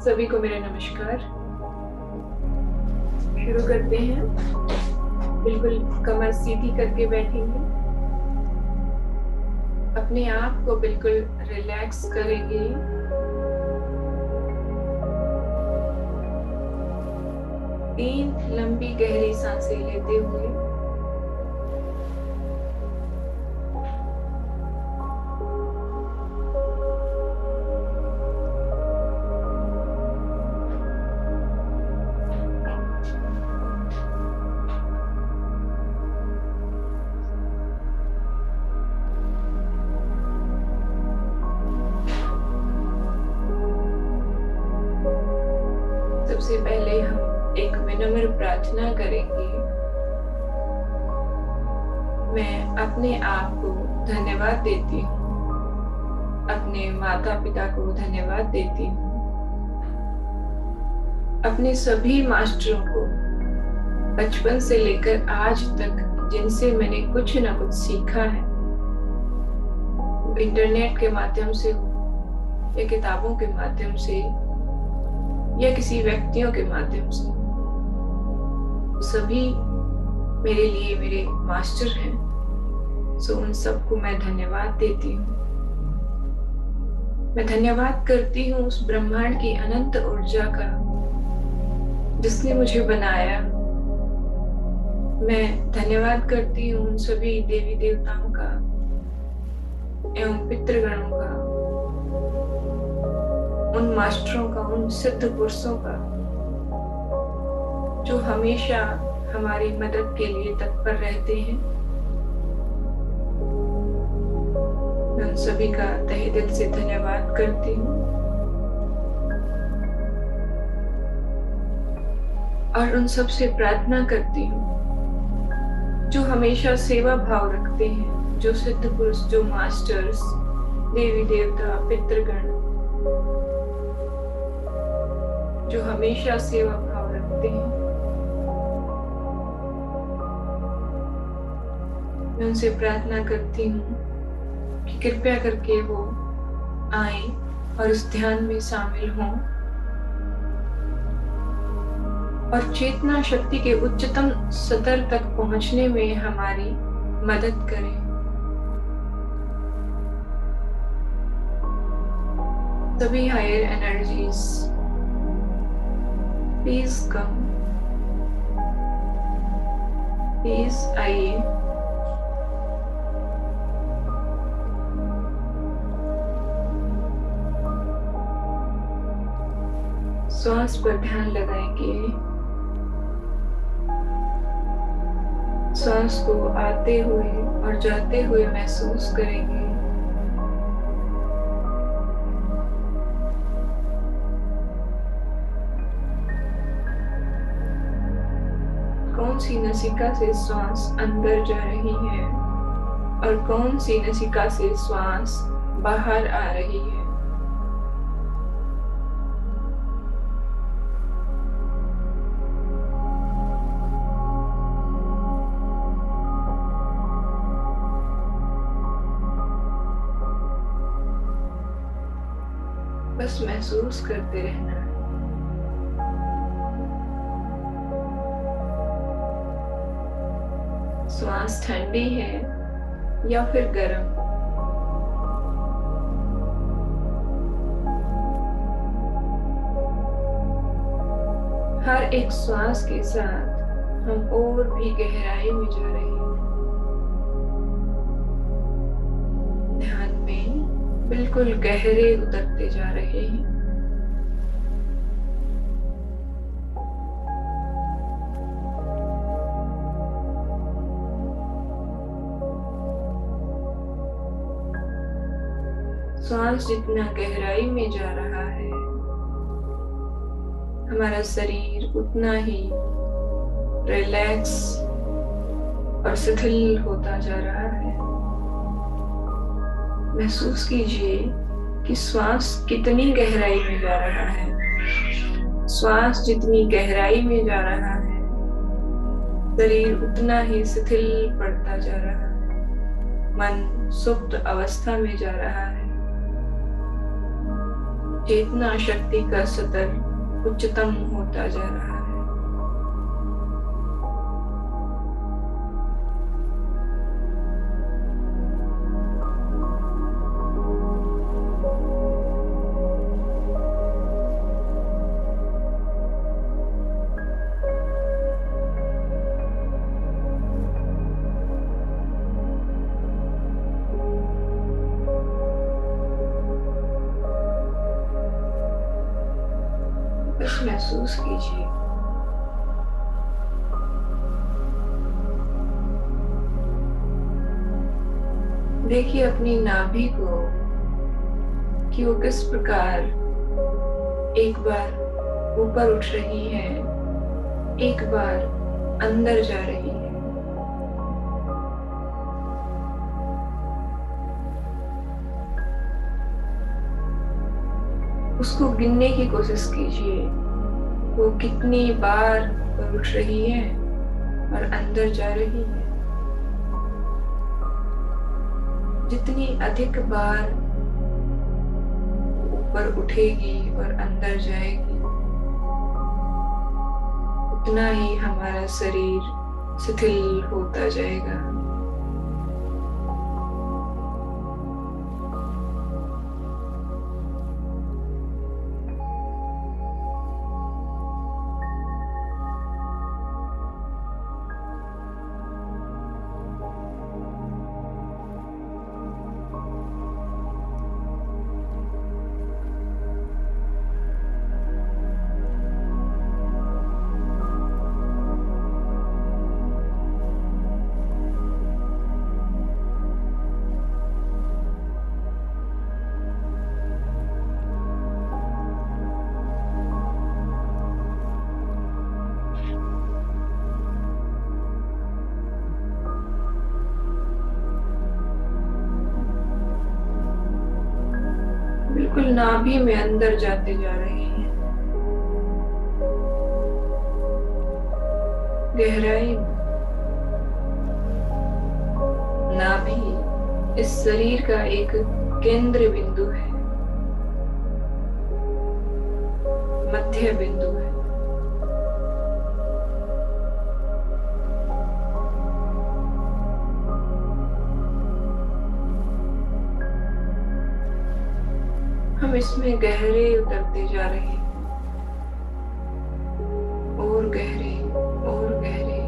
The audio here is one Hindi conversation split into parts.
सभी को मेरा नमस्कार। शुरू करते हैं। बिल्कुल कमर सीधी करके बैठेंगे, अपने आप को बिल्कुल रिलैक्स करेंगे। तीन लंबी गहरी सांसें लेते हुए सबसे पहले हम एक विनम्र प्रार्थना करेंगे। मैं अपने आप को धन्यवाद देती हूँ, अपने माता पिता को धन्यवाद देती हूँ, अपने सभी मास्टरों को बचपन से लेकर आज तक जिनसे मैंने कुछ ना कुछ सीखा है, इंटरनेट के माध्यम से हो या किताबों के माध्यम से या किसी व्यक्तियों के माध्यम से, सभी मेरे लिए मेरे मास्टर हैं। सो उन सबको मैं धन्यवाद देती हूँ। मैं धन्यवाद करती हूँ उस ब्रह्मांड की अनंत ऊर्जा का जिसने मुझे बनाया। मैं धन्यवाद करती हूँ उन सभी देवी देवताओं का एवं पितृगणों का, उन मास्टरों का, उन सिद्ध पुरुषों का जो हमेशा हमारी मदद के लिए तत्पर रहते हैं। मैं उन सभी का तहे दिल से धन्यवाद करती हूँ और उन सब से प्रार्थना करती हूँ जो हमेशा सेवा भाव रखते हैं, जो सिद्ध पुरुष, जो मास्टर्स, देवी देवता, पितृगण, जो हमेशा सेवा भाव रखते हैं। मैं उनसे प्रार्थना करती हूँ कि कृपया करके वो आए और इस ध्यान में शामिल हों और चेतना शक्ति के उच्चतम स्तर तक पहुंचने में हमारी मदद करें। सभी higher energies please come, please आइए। श्वास पर ध्यान लगाएंगे। श्वास को आते हुए और जाते हुए महसूस करेंगे। कौन सी नसिका से श्वास अंदर जा रही है और कौन सी नसिका से श्वास बाहर आ रही है। बस महसूस करते रहना है। श्वास ठंडी है या फिर गर्म। हर एक श्वास के साथ हम और भी गहराई में जा रहे हैं। ध्यान में बिल्कुल गहरे उतरते जा रहे हैं। श्वास जितना गहराई में जा रहा है, हमारा शरीर उतना ही रिलैक्स और शिथिल होता जा रहा है। महसूस कीजिए कि श्वास कितनी गहराई में जा रहा है। श्वास जितनी गहराई में जा रहा है, शरीर उतना ही शिथिल पड़ता जा रहा है। मन सुप्त अवस्था में जा रहा है। चेतना शक्ति का स्तर उच्चतम होता जा रहा है। बस महसूस कीजिए। देखिए अपनी नाभि को कि वो किस प्रकार एक बार ऊपर उठ रही है, एक बार अंदर जा रही है। उसको गिनने की कोशिश कीजिए, वो कितनी बार ऊपर उठ रही है और अंदर जा रही है। जितनी अधिक बार ऊपर उठेगी और अंदर जाएगी, उतना ही हमारा शरीर शिथिल होता जाएगा। बिल्कुल नाभि में अंदर जाते जा रहे हैं, गहराई में। नाभि इस शरीर का एक केंद्र बिंदु है, मध्य बिंदु है। हम इसमें गहरे उतरते जा रहे हैं, और गहरे और गहरे।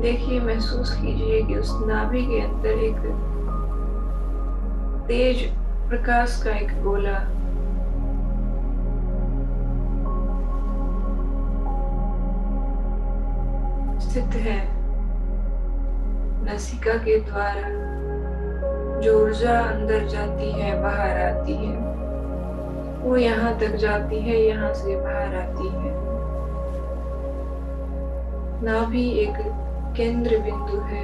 देखिए महसूस कीजिए कि उस नाभि के अंदर एक तेज प्रकाश का एक गोला स्थित है। नासिका के द्वारा जो ऊर्जा अंदर जाती है, बाहर आती है, वो यहाँ तक जाती है, यहाँ से बाहर आती है। नाभि एक केंद्र बिंदु है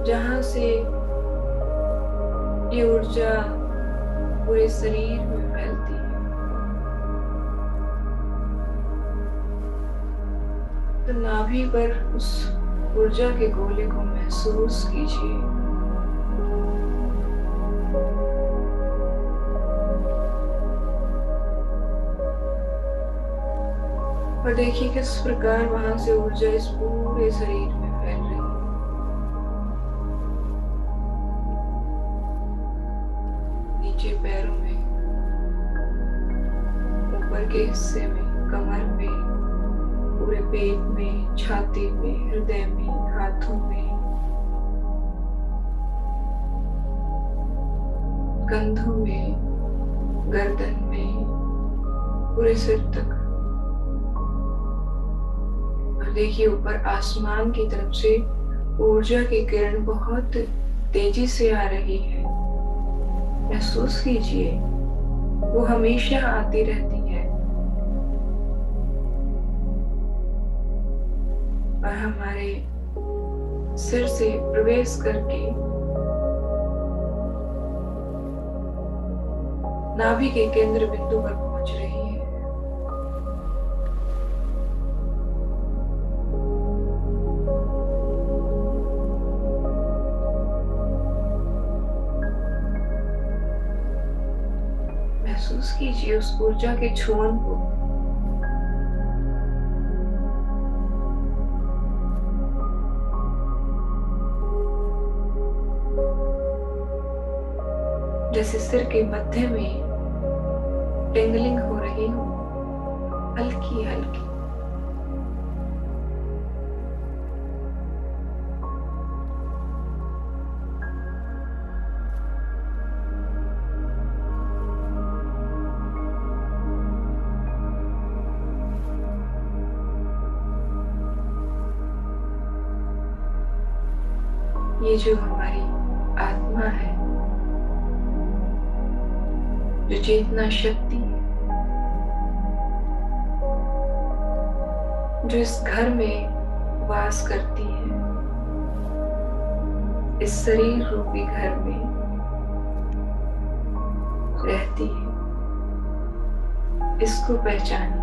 जहाँ से ये ऊर्जा पूरे शरीर में फैलती है। तो नाभि पर उस ऊर्जा के गोले को महसूस कीजिए। और देखिए किस प्रकार वहां से ऊर्जा इस पूरे शरीर में फैल रही है। नीचे पैरों में, ऊपर के हिस्से में, कमर में, पूरे पेट में, छाती में, हृदय में, हाथों में, कंधों में, गर्दन में, पूरे सिर तक। और देखिए ऊपर आसमान की तरफ से ऊर्जा की किरण बहुत तेजी से आ रही है। महसूस कीजिए, वो हमेशा आती रहती है और हमारे सिर से प्रवेश करके नाभि के केंद्र बिंदु पर पहुंच रही है। कीजिए उस ऊर्जा के छुअन को। जैसे सिर के मध्य में टिंगलिंग हो रही हो, हल्की हल्की। ये जो हमारी आत्मा है, जो चेतना शक्ति है, जो इस घर में वास करती है, इस शरीर रूपी घर में रहती है, इसको पहचानिए।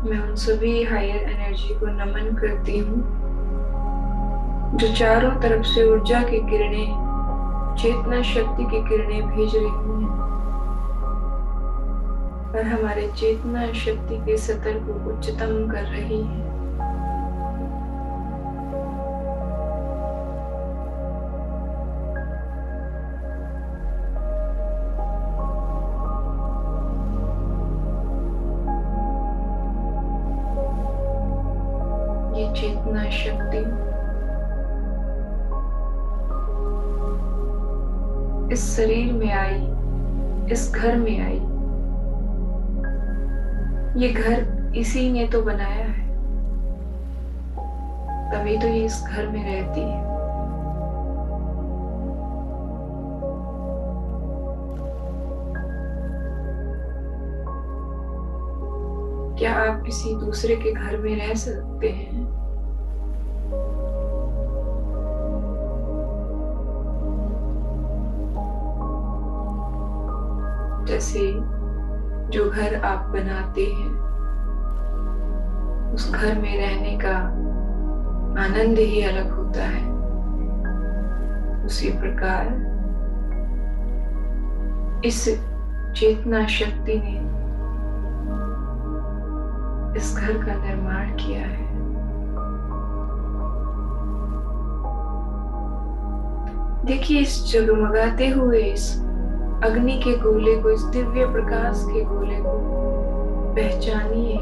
मैं उन सभी हायर एनर्जी को नमन करती हूँ जो चारों तरफ से ऊर्जा की किरणें, चेतना शक्ति की किरणें भेज रही हैं और हमारे चेतना शक्ति के स्तर को उच्चतम कर रही हैं। ये चेतना शक्ति इस शरीर में आई, इस घर में आई। ये घर इसी ने तो बनाया है, तभी तो ये इस घर में रहती है। क्या आप किसी दूसरे के घर में रह सकते हैं? जैसे जो घर आप बनाते हैं, उस घर में रहने का आनंद ही अलग होता है, उसी प्रकार इस चेतना शक्ति ने इस घर का निर्माण किया है। देखिए इस जगमगाते हुए इस अग्नि के गोले को, इस दिव्य प्रकाश के गोले को पहचानिए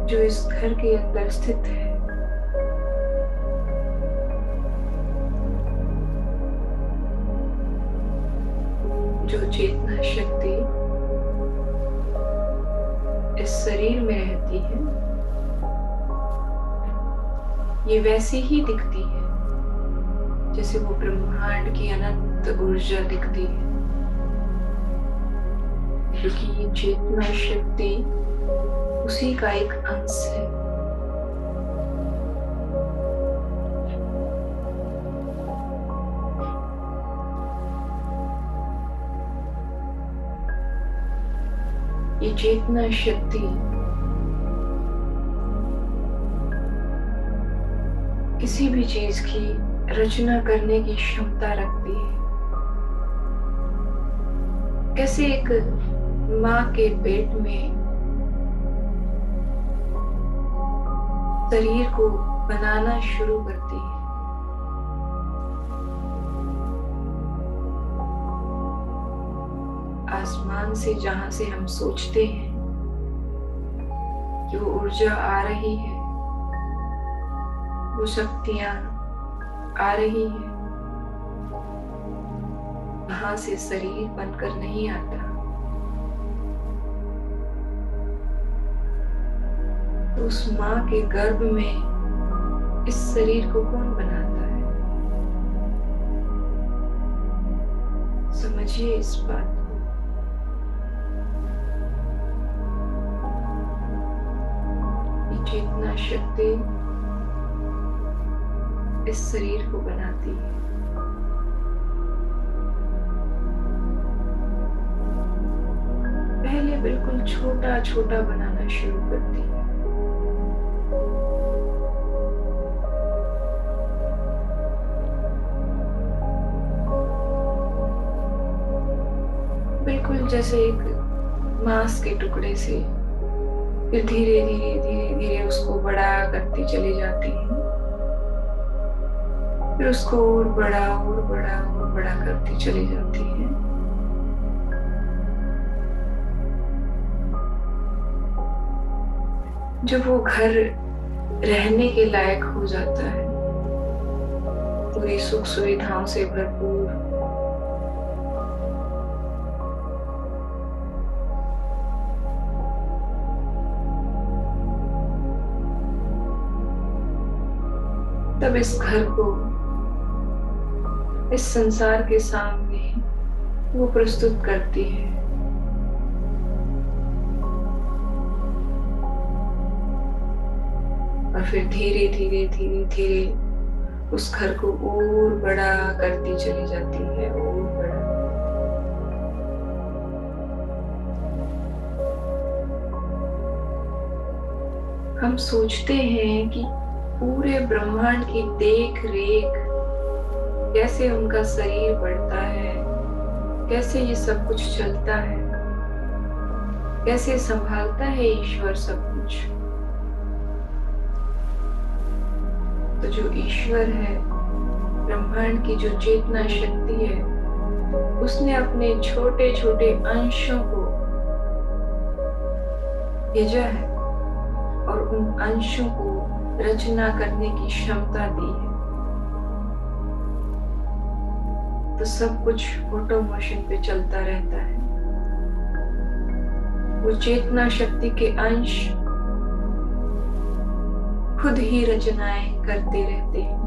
जो इस घर के अंदर स्थित है। जो चेतना शक्ति इस शरीर में रहती है, ये वैसी ही दिखती है जैसे वो ब्रह्मांड की अनंत ऊर्जा दिखती है, क्योंकि ये चेतना शक्ति उसी का एक अंश है। ये चेतना शक्ति किसी भी चीज की रचना करने की क्षमता रखती है। कैसे एक माँ के पेट में शरीर को बनाना शुरू करती है, आसमान से, जहां से हम सोचते हैं कि वो ऊर्जा आ रही है, वो शक्तियां आ रही है, वहां से शरीर बनकर नहीं आता। तो उस माँ के गर्भ में इस शरीर को कौन बनाता है? समझिए इस बात को। ये चेतना शक्ति इस शरीर को बनाती है। पहले बिल्कुल छोटा छोटा बनाना शुरू करती है। बिल्कुल जैसे एक मांस के टुकड़े से, फिर धीरे धीरे धीरे धीरे उसको बड़ा करती चली जाती है, फिर उसको और बड़ा और बड़ा और बड़ा करती चली जाती है। जब वो घर रहने के लायक हो जाता है, पूरी सुख सुविधाओं से भरपूर, तब इस घर को इस संसार के सामने वो प्रस्तुत करती है। और फिर धीरे धीरे धीरे धीरे उस घर को और बड़ा करती चली जाती है, और बड़ा। हम सोचते हैं कि पूरे ब्रह्मांड की देख रेख, कैसे उनका शरीर बढ़ता है, कैसे ये सब कुछ चलता है, कैसे संभालता है ईश्वर सब कुछ। तो जो ईश्वर है, ब्रह्मांड की जो चेतना शक्ति है, उसने अपने छोटे छोटे अंशों को भेजा है और उन अंशों को रचना करने की क्षमता दी है। तो सब कुछ ऑटो मोशन पे चलता रहता है। वो चेतना शक्ति के अंश खुद ही रचनाएं करते रहते हैं।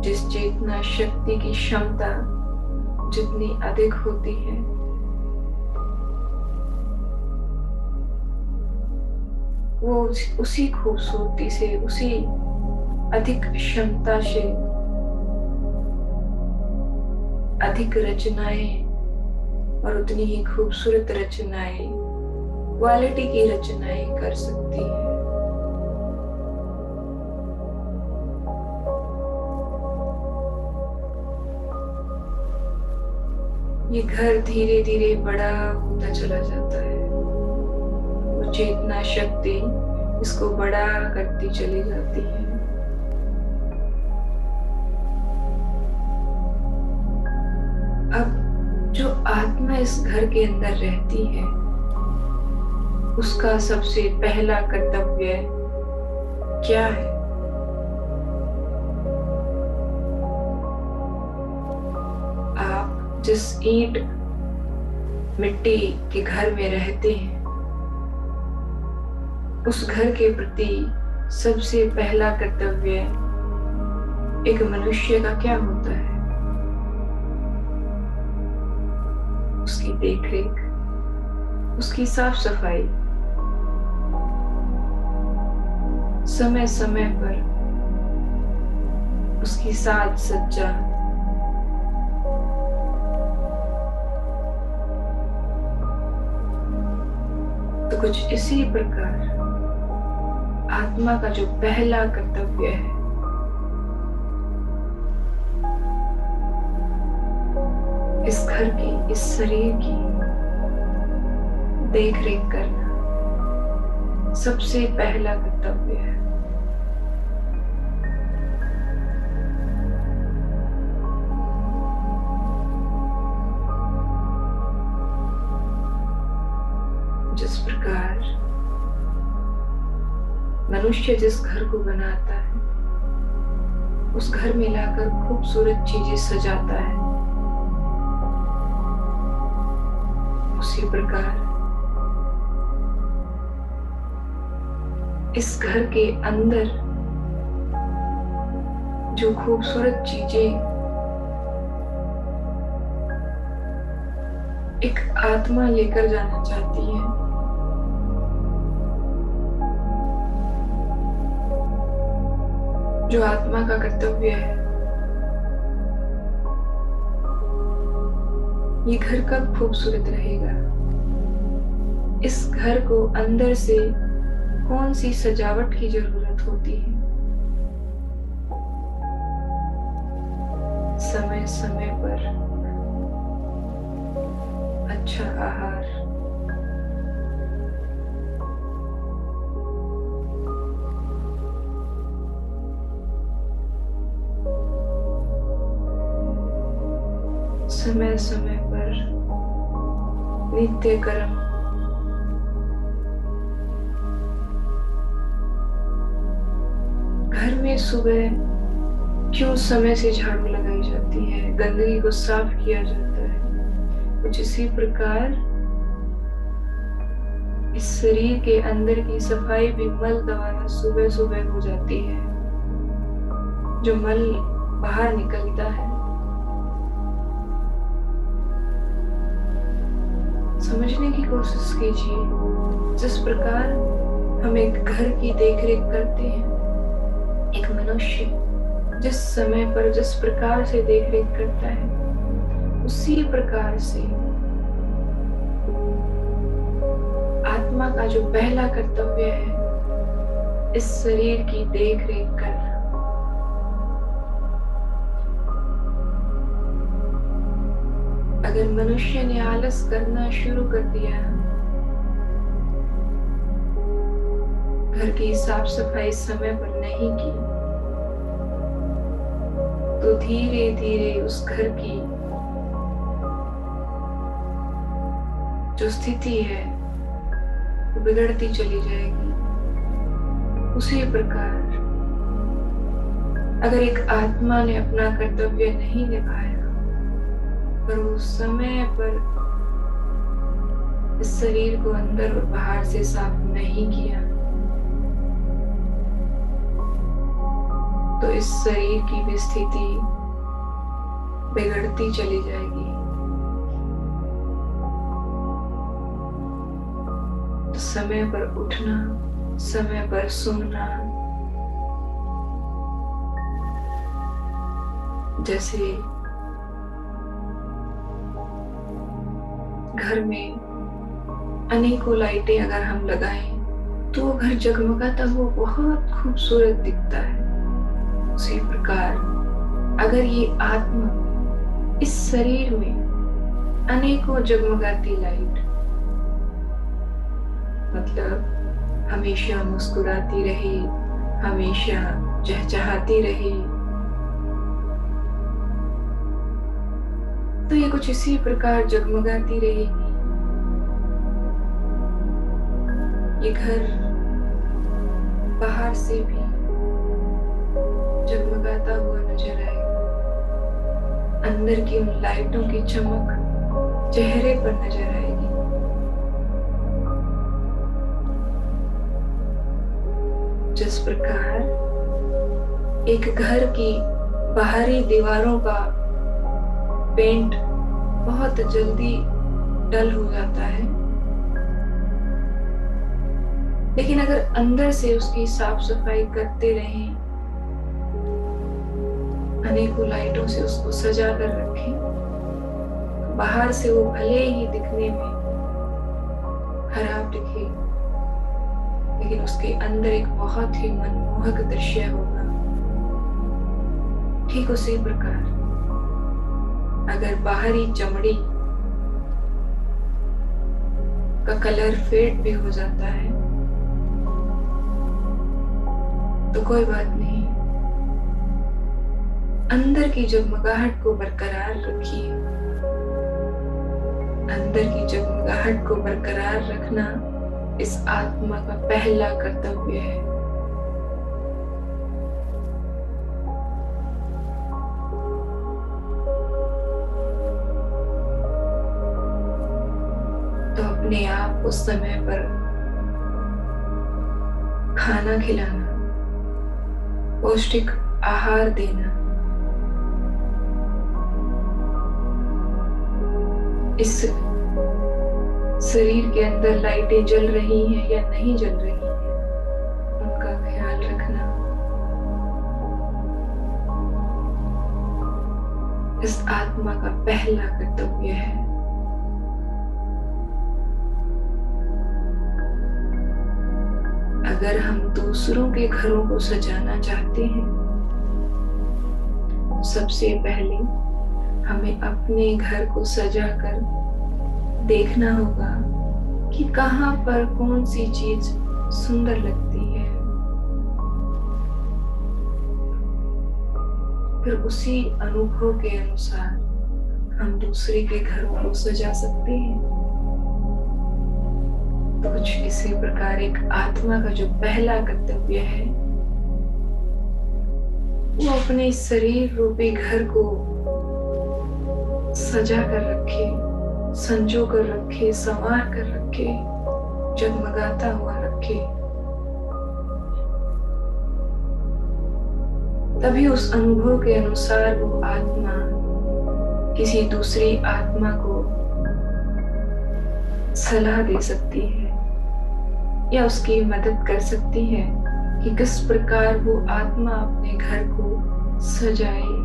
जिस चेतना शक्ति की क्षमता जितनी अधिक होती है, वो उसी खूबसूरती से, उसी अधिक क्षमता से अधिक रचनाएं, और उतनी ही खूबसूरत रचनाएं, क्वालिटी की रचनाएं कर सकती है। ये घर धीरे धीरे बड़ा होता चला जाता है। वो चेतना शक्ति इसको बड़ा करती चली जाती है। अब जो आत्मा इस घर के अंदर रहती है, उसका सबसे पहला कर्तव्य क्या है? आप जिस ईंट मिट्टी के घर में रहते हैं, उस घर के प्रति सबसे पहला कर्तव्य एक मनुष्य का क्या होता है? उसकी देखरेख, उसकी साफ सफाई, समय समय पर उसकी साज सज्जा, तो कुछ इसी प्रकार आत्मा का जो पहला कर्तव्य है, इस घर की, इस शरीर की देख रेख करना सबसे पहला कर्तव्य है। जिस प्रकार मनुष्य जिस घर को बनाता है, उस घर में लाकर खूबसूरत चीजें सजाता है, उसी प्रकार इस घर के अंदर जो खूबसूरत चीजें एक आत्मा लेकर जाना चाहती है, जो आत्मा का कर्तव्य है। ये घर कब खूबसूरत रहेगा? इस घर को अंदर से कौन सी सजावट की जरूरत होती है? समय समय पर अच्छा आहार, समय समय पर नित्य कर्म, घर में सुबह क्यों समय से झाड़ू लगाई जाती है, गंदगी को साफ किया जाता है, कुछ इसी प्रकार इस शरीर के अंदर की सफाई भी मल द्वारा सुबह सुबह हो जाती है। जो मल बाहर निकलता है, समझने की कोशिश कीजिए। जिस प्रकार हम एक घर की देखरेख करते हैं, एक मनुष्य जिस समय पर जिस प्रकार से देखरेख करता है, उसी प्रकार से आत्मा का जो पहला कर्तव्य है, इस शरीर की देखरेख करना। अगर मनुष्य ने आलस करना शुरू कर दिया, घर की साफ सफाई समय पर नहीं की, तो धीरे धीरे उस घर की जो स्थिति है वो बिगड़ती चली जाएगी। उसी प्रकार अगर एक आत्मा ने अपना कर्तव्य नहीं निभाया पर उस समय पर इस शरीर को अंदर और बाहर से साफ नहीं किया, तो इस शरीर की भी स्थिति बिगड़ती चली जाएगी। तो समय पर उठना, समय पर सोना, जैसे घर में अनेकों लाइटें अगर हम लगाएं तो वो घर जगमगाता हुआ बहुत खूबसूरत दिखता है। उसी प्रकार अगर ये आत्मा इस शरीर में अनेकों जगमगाती लाइट, मतलब हमेशा मुस्कुराती रही, हमेशा चहचहाती रही, तो ये कुछ इसी प्रकार जगमगाती रहेगी। ये घर बाहर से भी जगमगाता हुआ नजर आएगा, अंदर की उन लाइटों की चमक चेहरे पर नजर आएगी। जिस प्रकार एक घर की बाहरी दीवारों का पेंट बहुत जल्दी डल हो जाता है, लेकिन अगर अंदर से उसकी साफ सफाई करते रहें, अनेकों लाइटों से उसको सजा कर रखें, तो बाहर से वो भले ही दिखने में खराब दिखे, लेकिन उसके अंदर एक बहुत ही मनमोहक दृश्य होगा। ठीक उसी प्रकार अगर बाहरी चमड़ी का कलर फेड भी हो जाता है तो कोई बात नहीं, अंदर की जगमगाहट को बरकरार रखिए। अंदर की जगमगाहट को बरकरार रखना इस आत्मा का पहला कर्तव्य है। तो अपने आप को समय पर खाना खिलाना, पौष्टिक आहार देना, इस शरीर के अंदर लाइटें जल रही हैं या नहीं जल रही हैं, उनका ख्याल रखना, इस आत्मा का पहला कर्तव्य है। अगर हम दूसरों के घरों को सजाना चाहते हैं, तो सबसे पहले हमें अपने घर को सजाकर देखना होगा कि कहाँ पर कौन सी चीज सुंदर लगती है। फिर उसी अनुभव के अनुसार हम दूसरे के घरों को सजा सकते हैं। तो कुछ इसी प्रकार एक आत्मा का जो पहला कर्तव्य है, वो अपने शरीर रूपी घर को सजा कर रखे, संजो कर रखे, संवार कर रखे, जगमगाता हुआ रखे। तभी उस अनुभव के अनुसार वो आत्मा किसी दूसरी आत्मा को सलाह दे सकती है या उसकी मदद कर सकती है कि किस प्रकार वो आत्मा अपने घर को सजाए।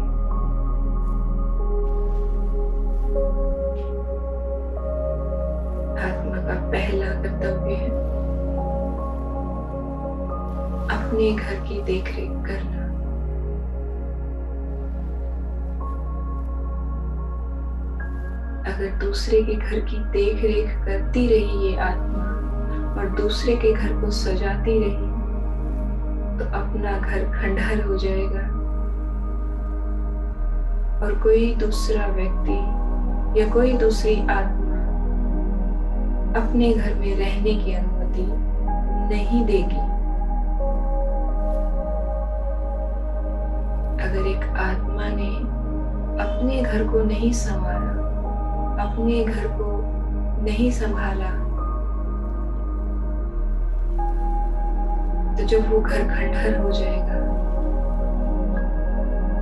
आत्मा का पहला कर्तव्य है अपने घर की देखरेख करना। अगर दूसरे के घर की देखरेख करती रही ये आत्मा और दूसरे के घर को सजाती रही, तो अपना घर खंडहर हो जाएगा और कोई दूसरा व्यक्ति या कोई दूसरी आत्मा अपने घर में रहने की अनुमति नहीं देगी। अगर एक आत्मा ने अपने घर को नहीं संवारा, अपने घर को नहीं संभाला, तो जब वो घर खंडहर हो जाएगा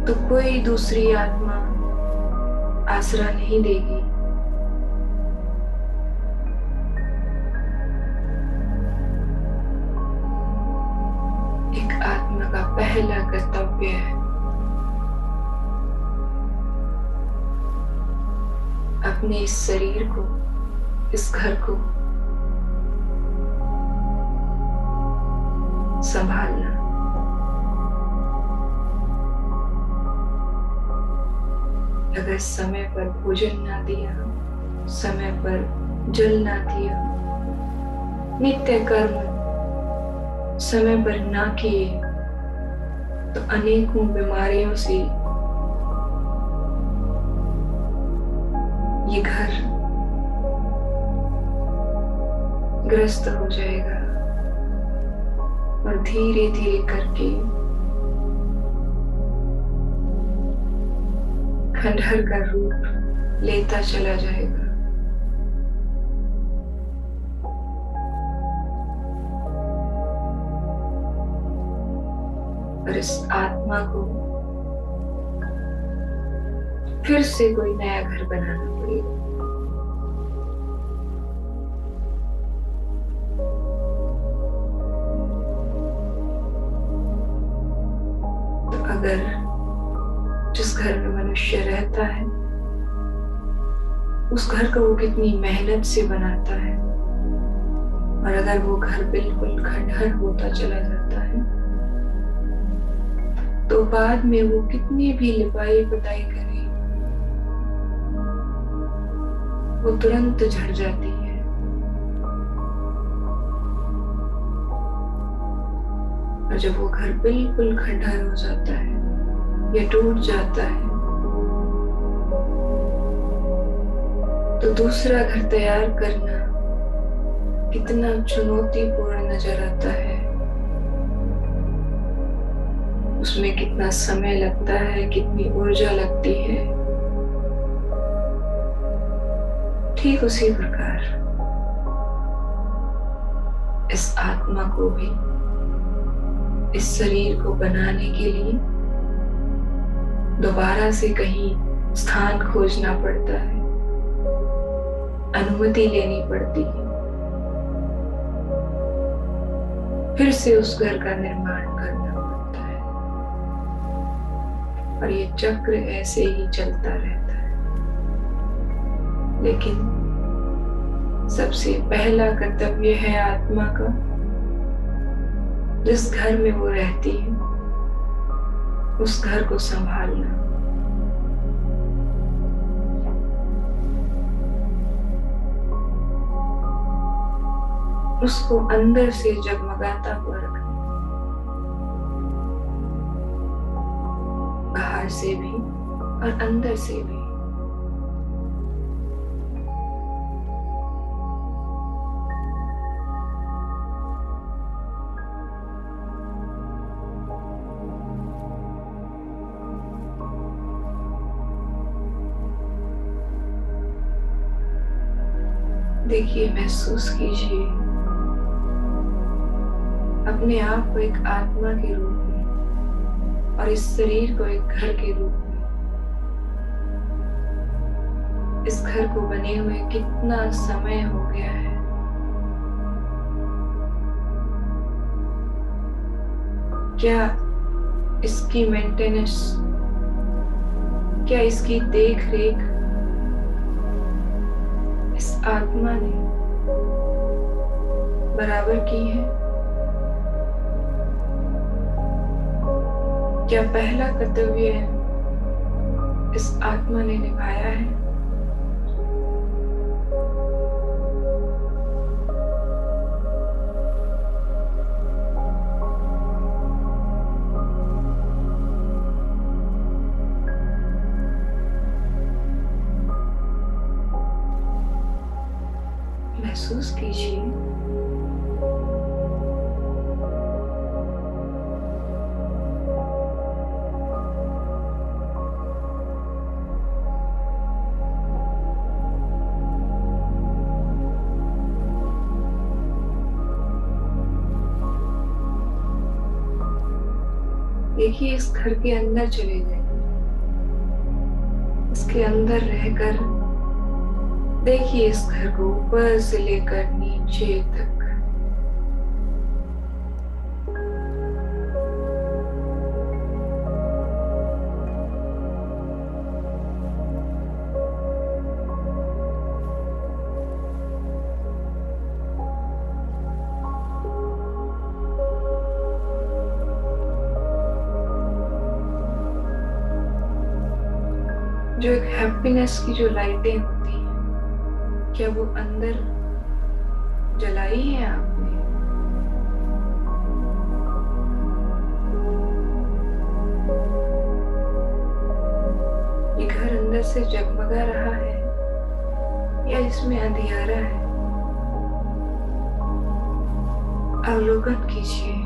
तो कोई दूसरी आत्मा आसरा नहीं देगी। एक आत्मा का पहला कर्तव्य है अपने इस शरीर को, इस घर को संभालना। अगर समय पर भोजन ना दिया, समय पर जल ना दिया, नित्य कर्म समय पर ना किए, तो अनेकों बीमारियों से ये घर ग्रस्त हो जाएगा और धीरे धीरे करके खंडहर का रूप लेता चला जाएगा। और इस आत्मा को फिर से कोई नया घर बनाना पड़ेगा। तो अगर जिस घर में मनुष्य रहता है, उस घर को वो कितनी मेहनत से बनाता है, और अगर वो घर बिल्कुल खंडहर होता चला जाता है, तो बाद में वो कितनी भी लिपाई पुताई करे, वो तुरंत झड़ जाती है। और जब वो घर बिल्कुल खंडहर हो जाता है या टूट जाता है, तो दूसरा घर तैयार करना कितना चुनौतीपूर्ण नजर आता है। उसमें कितना समय लगता है, कितनी ऊर्जा लगती है। ठीक उसी प्रकार इस आत्मा को भी इस शरीर को बनाने के लिए दोबारा से कहीं स्थान खोजना पड़ता है, अनुमति लेनी पड़ती है, फिर से उस घर का निर्माण करना पड़ता है। और ये चक्र ऐसे ही चलता रहता है। लेकिन सबसे पहला कर्तव्य है आत्मा का, जिस घर में वो रहती है उस घर को संभालना। उसको अंदर से जगमगाता हुआ रखना, बाहर से भी और अंदर से भी। देखिए, महसूस कीजिए अपने आप को एक आत्मा के रूप में और इस शरीर को एक घर के रूप में। इस घर को बने हुए कितना समय हो गया है। क्या इसकी मेंटेनेंस, क्या इसकी देख रेख इस आत्मा ने बराबर की है? क्या पहला कर्तव्य इस आत्मा ने निभाया है? महसूस कीजिए देखिए, इस घर के अंदर चले गए, इसके अंदर रहकर देखिए इस घर को ऊपर से लेकर नीचे तक। जो एक हैप्पीनेस की जो लाइटें होती हैं, क्या वो अंदर जलाई है आपने? ये घर अंदर से जगमगा रहा है या इसमें अंधियारा है? अवलोकन कीजिए।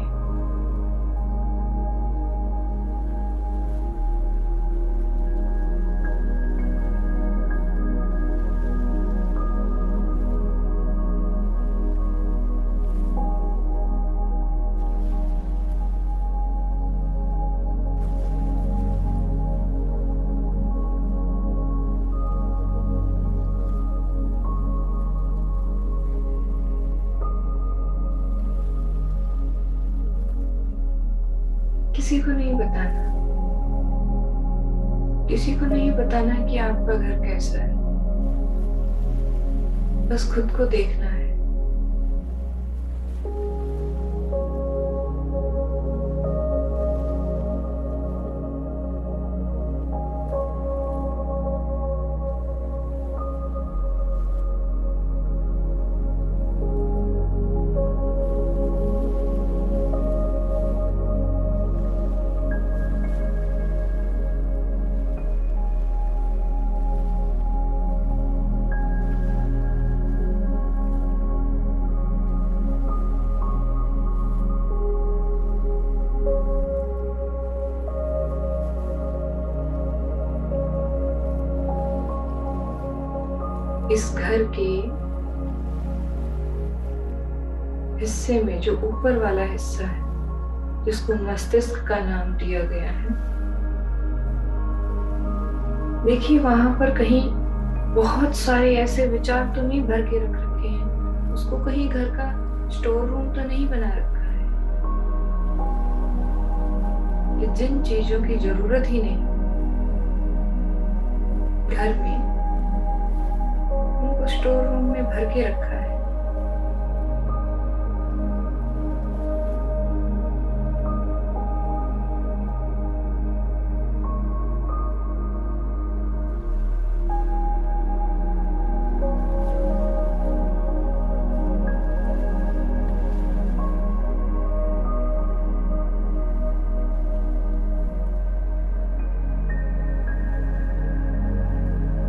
किसी को नहीं बताना, किसी को नहीं बताना कि आपका घर कैसा है। बस खुद को देखना है। इस घर के हिस्से में जो ऊपर वाला हिस्सा है, जिसको मस्तिष्क का नाम दिया गया है, देखिए वहां पर कहीं बहुत सारे ऐसे विचार तो नहीं भर के रख रखे हैं। उसको कहीं घर का स्टोर रूम तो नहीं बना रखा है कि जिन चीजों की जरूरत ही नहीं घर में उनको स्टोर रूम में भर के रखा है।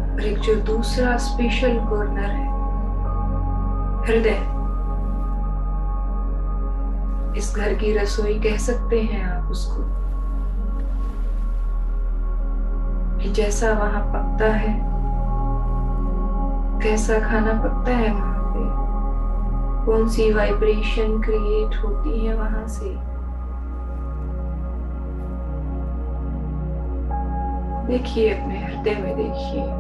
और एक जो दूसरा स्पेशल कॉर्नर है, हृदय, इस घर की रसोई कह सकते हैं आप उसको, कि जैसा वहां पकता है, कैसा खाना पकता है वहां पे, कौन सी वाइब्रेशन क्रिएट होती है वहां से, देखिए अपने हृदय में देखिए।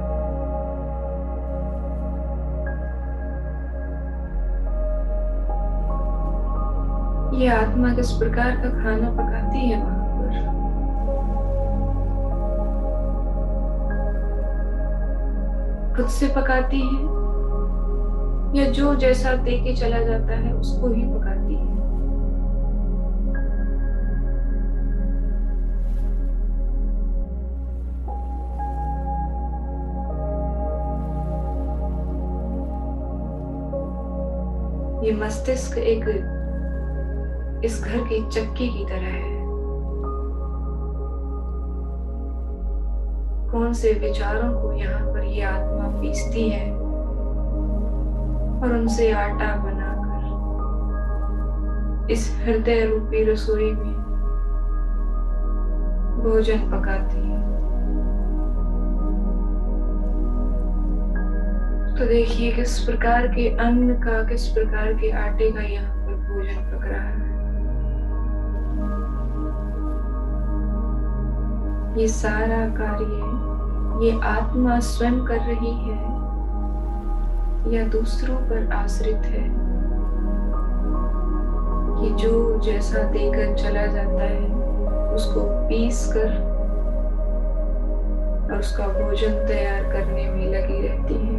ये आत्मा किस प्रकार का खाना पकाती है वहां पर। खुद से पकाती है या जो जैसा दे के चला जाता है उसको ही पकाती है। ये मस्तिष्क एक इस घर की चक्की की तरह है। कौन से विचारों को यहाँ पर ये आत्मा पीसती है और उनसे आटा बनाकर इस हृदय रूपी रसोई में भोजन पकाती है। तो देखिए किस प्रकार के अन्न का, किस प्रकार के आटे का यहाँ पर भोजन पक रहा है। ये सारा कार्य ये आत्मा स्वयं कर रही है या दूसरों पर आश्रित है, कि जो जैसा देकर चला जाता है उसको पीस कर और उसका भोजन तैयार करने में लगी रहती है।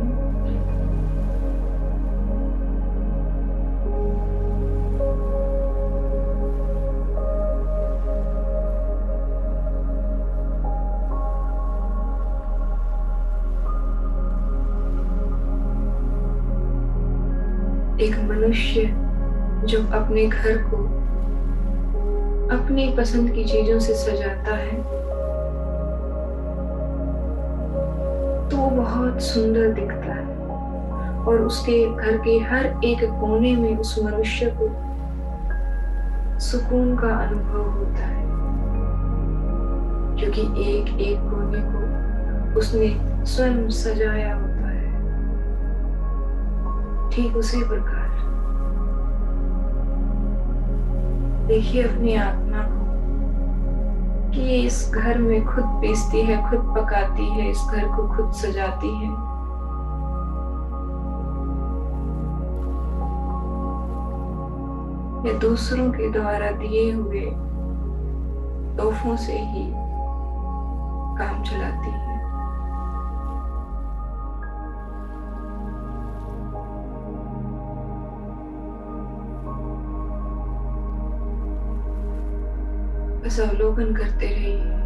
एक मनुष्य जो अपने घर को अपनी पसंद की चीजों से सजाता है तो वो बहुत सुंदर दिखता है और उसके घर के हर एक कोने में उस मनुष्य को सुकून का अनुभव होता है, क्योंकि एक एक कोने को उसने स्वयं सजाया होता है। ठीक उसी प्रकार देखिए अपनी आत्मा को कि ये इस घर में खुद पीसती है, खुद पकाती है, इस घर को खुद सजाती है। ये दूसरों के द्वारा दिए हुए तोहफों से ही काम चलाती है। बस अवलोकन करते रहिए।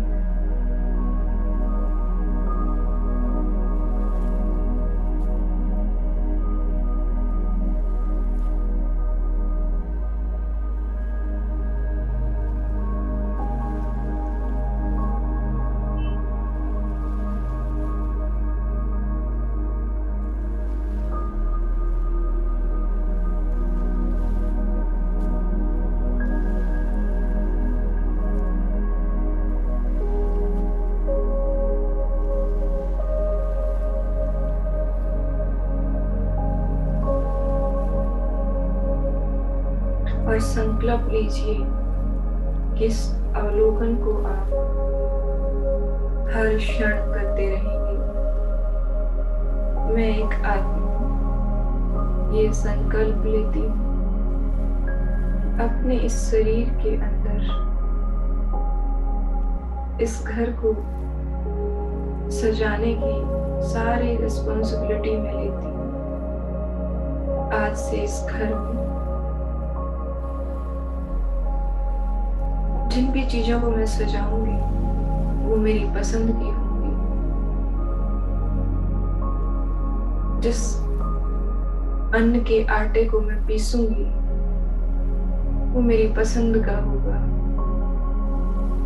और संकल्प लीजिए कि इस अवलोकन को आप हर क्षण करते रहेंगे। मैं एक आत्मा हूँ, ये संकल्प लेती हूँ अपने इस शरीर के अंदर इस घर को सजाने की सारी रिस्पॉन्सिबिलिटी मैं लेती हूँ आज से इस घर में। जिन भी चीजों को मैं सजाऊंगी वो मेरी पसंद की होंगी। जिस अन्न के आटे को मैं पीसूंगी वो मेरी पसंद का होगा।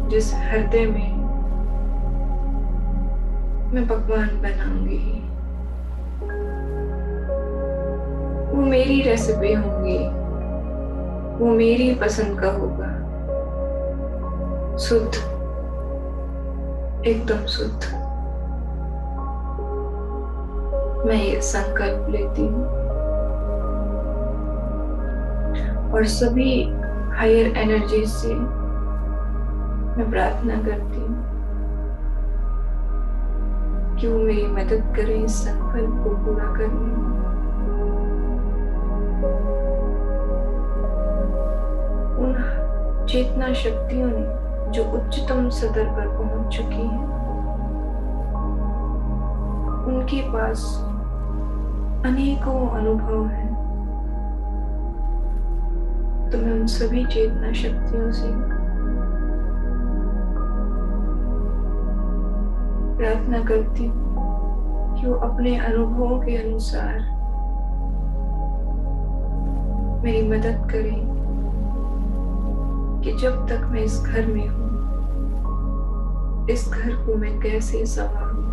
जिस हृदय में मैं पकवान बनाऊंगी वो मेरी रेसिपी होंगी, वो मेरी पसंद का होगा। शुद्ध, एकदम शुद्ध। मैं ये संकल्प लेती हूँ और सभी हायर एनर्जी से मैं प्रार्थना करती हूँ कि वो मेरी मदद करें इस संकल्प को पूरा करने में। उन चेतना शक्तियों ने जो उच्चतम सतर पर पहुंच चुकी हैं, उनके पास अनेकों अनुभव हैं। तो मैं उन सभी चेतना शक्तियों से प्रार्थना करती हूँ कि वो अपने अनुभवों के अनुसार मेरी मदद करें कि जब तक मैं इस घर में हूँ, इस घर को मैं कैसे संभालूं।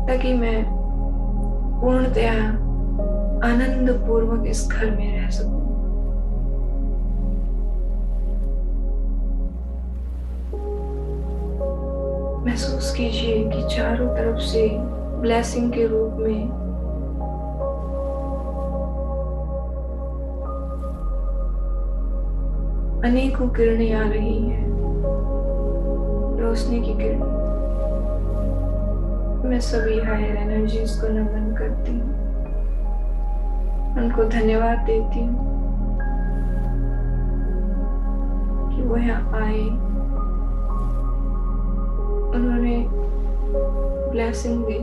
ताकि मैं पूर्णतया आनंद पूर्वक इस घर में रह सकूं। महसूस कीजिए कि चारों तरफ से ब्लेसिंग के रूप में अनेकों किरणें आ रही हैं, रोशनी की किरणें। मैं सभी हायर एनर्जीज को नमन करती हूँ, उनको धन्यवाद देती हूँ कि वो यहाँ आए, उन्होंने blessing the.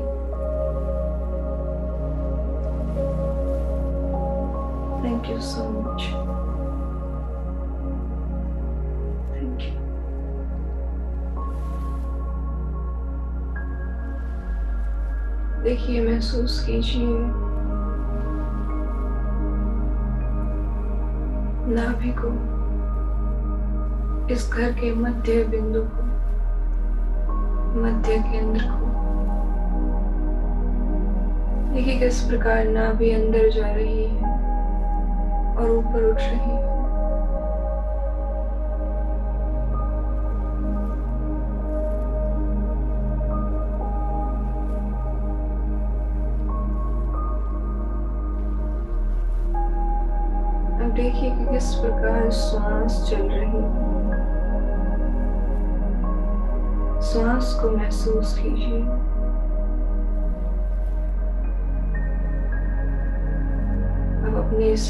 Thank you so much. Thank you. देखिए, महसूस कीजिए नाभि को, इस घर के मध्य बिंदु को, मध्य केंद्र को। देखिए किस प्रकार नाभि अंदर जा रही है और ऊपर उठ रही है। अब देखिए कि किस प्रकार श्वास चल रही है। श्वास को महसूस कीजिए। अब अपने इस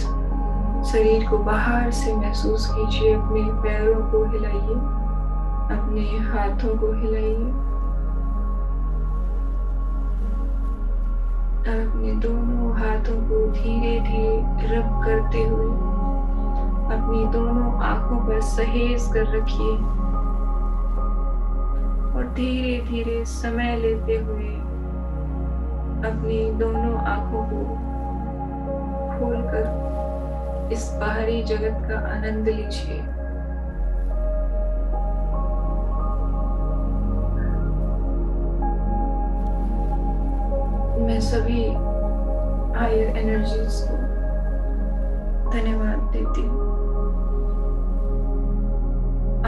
शरीर को बाहर से महसूस कीजिए। अपने पैरों को हिलाइए, अपने हाथों को हिलाइए। अपने दोनों हाथों को धीरे धीरे रब करते हुए अपनी दोनों आंखों पर सहेज कर रखिए और धीरे धीरे समय लेते हुए अपनी दोनों आंखों को खोलकर इस बाहरी जगत का आनंद लीजिए। मैं सभी हायर एनर्जीज को धन्यवाद देती हूँ।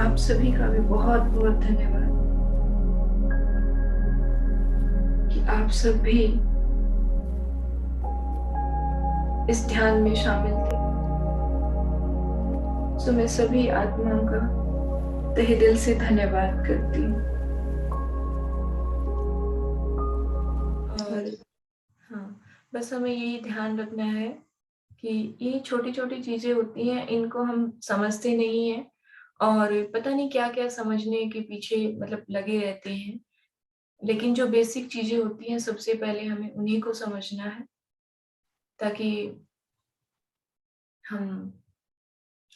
आप सभी का भी बहुत बहुत धन्यवाद कि आप सब भी इस ध्यान में शामिल थे। तो मैं सभी आत्माओं का तहे दिल से धन्यवाद करती हूँ। और हाँ, बस हमें यही ध्यान रखना है कि ये छोटी छोटी चीजें होती हैं, इनको हम समझते नहीं हैं और पता नहीं क्या क्या समझने के पीछे मतलब लगे रहते हैं। लेकिन जो बेसिक चीजें होती हैं सबसे पहले हमें उन्हीं को समझना है, ताकि हम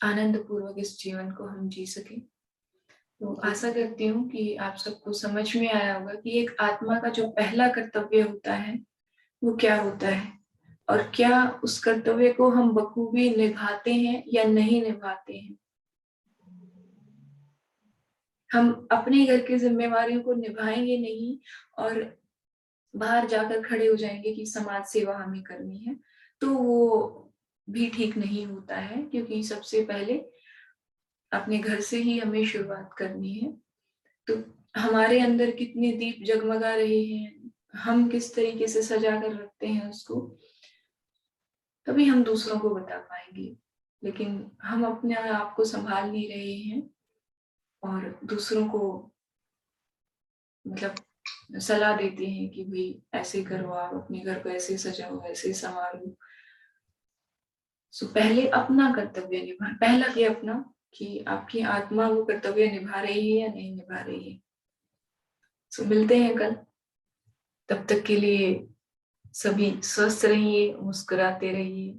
आनंद पूर्वक इस जीवन को हम जी सकें। तो आशा करती हूँ कि आप सबको समझ में आया होगा कि एक आत्मा का जो पहला कर्तव्य होता है वो क्या होता है, और क्या उस कर्तव्य को हम बखूबी निभाते हैं या नहीं निभाते हैं। हम अपने घर की जिम्मेवारियों को निभाएंगे नहीं और बाहर जाकर खड़े हो जाएंगे कि समाज सेवा हमें करनी है, तो वो भी ठीक नहीं होता है, क्योंकि सबसे पहले अपने घर से ही हमें शुरुआत करनी है। तो हमारे अंदर कितने दीप जगमगा रहे हैं, हम किस तरीके से सजा कर रखते हैं उसको, तभी हम दूसरों को बता पाएंगे। लेकिन हम अपने आप को संभाल नहीं रहे हैं और दूसरों को मतलब सलाह देते हैं कि भाई ऐसे करो, आप अपने घर को ऐसे सजाओ, ऐसे संवारो। सो पहले अपना कर्तव्य निभा, पहला ये अपना कि आपकी आत्मा वो कर्तव्य निभा रही है या नहीं निभा रही है। सो मिलते हैं कल, तब तक के लिए सभी स्वस्थ रहिए, मुस्कुराते रहिए।